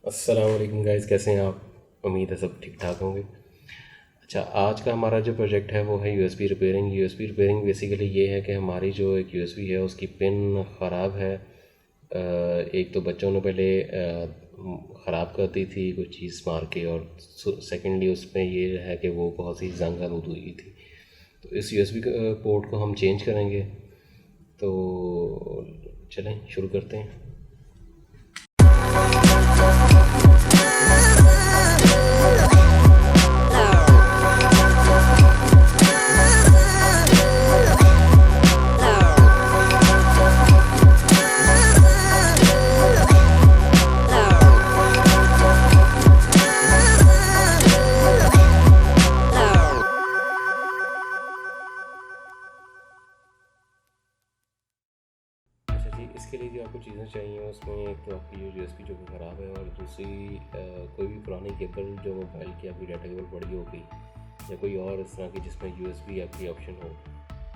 अस्सलाम वालेकुम गाइस, कैसे हैं आप? उम्मीद है सब ठीक ठाक होंगे। अच्छा, आज का हमारा जो प्रोजेक्ट है वो है USB repairing. USB repairing basically ये है कि हमारी जो एक यूएसबी है उसकी पिन ख़राब है। एक तो बच्चों ने पहले ख़राब कर दी थी कुछ चीज़ मार के, और सेकेंडली उसमें ये है कि वो बहुत सी जंग आलूद हुई थी। तो इस यूएसबी पोर्ट को हम चेंज करेंगे। तो चलें शुरू करते हैं। इसके लिए जो आपको चीज़ें चाहिए उसमें एक तो आपकी यूएसबी जो कि ख़राब है, और दूसरी कोई भी पुरानी केबल जो मोबाइल की आपकी डाटा केबल पड़ी होगी या कोई और इस तरह की जिसमें यूएसबी आपकी ऑप्शन हो,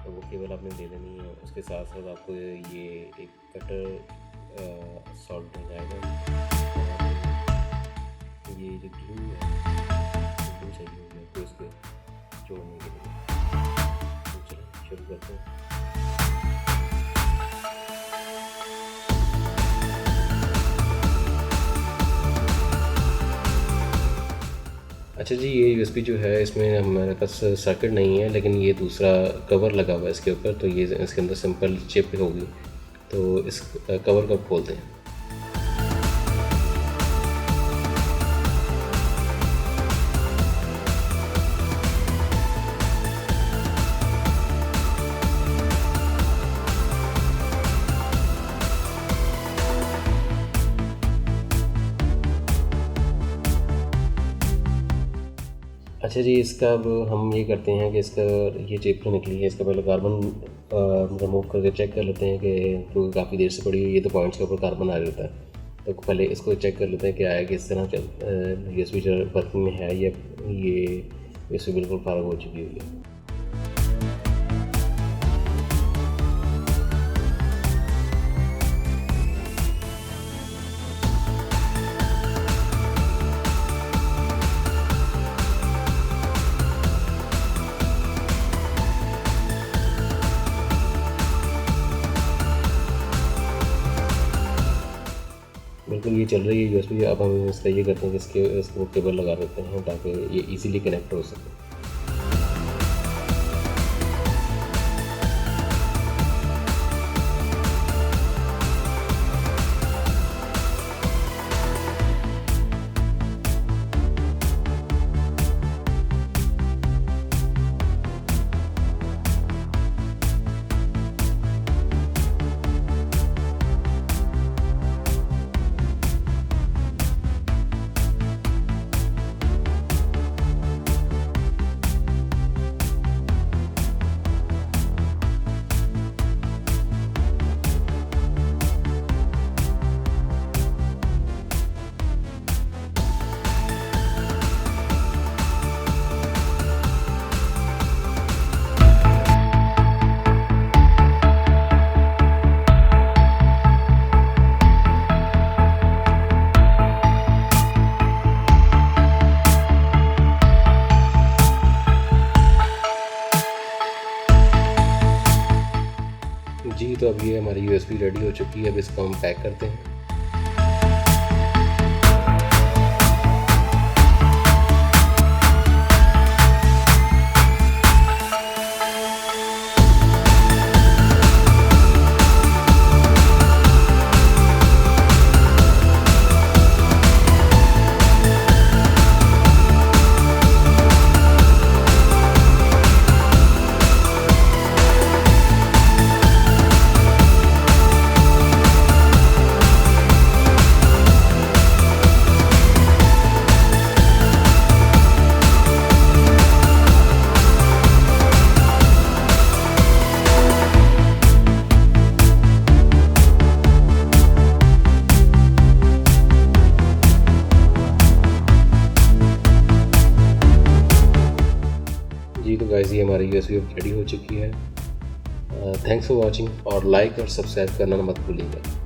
तो वो केबल आपने ले लेनी है। उसके साथ साथ आपको ये एक कटर सॉल्ट मिल जाएगा। ये जो ग्लू है, ग्लू चाहिए होगी आपको इसको जोड़ने के लिए। तो चलिए शुरू करते हैं। अच्छा जी, ये यूएसबी जो है इसमें हमारे पास सर्किट नहीं है, लेकिन ये दूसरा कवर लगा हुआ है इसके ऊपर, तो ये इसके अंदर सिंपल चिप होगी। तो इस कवर को खोलते हैं। अच्छा जी, इसका अब हम ये करते हैं कि इसका ये चिप तो निकली है, इसका पहले कार्बन रिमूव करके चेक कर लेते हैं कि क्योंकि काफ़ी देर से पड़ी हुई है तो पॉइंट्स के ऊपर कार्बन आ जाता है। तो पहले इसको चेक कर लेते हैं कि आया कि इस तरह यूएसबी जो वर्किंग में है, ये यूएसबी बिल्कुल ख़राब हो चुकी हुई है। बिल्कुल ये चल रही है यूएसबी। अब हम इसका ये करते हैं कि इसको केबल लगा देते हैं ताकि ये इजीली कनेक्ट हो सके। जी, तो अब ये हमारी यूएसबी रेडी हो चुकी है। अब इसको हम पैक करते हैं। जी, तो गाइस ये हमारी यूएसबी रेडी हो चुकी है। थैंक्स फॉर वॉचिंग, और लाइक और सब्सक्राइब करना मत भूलिएगा।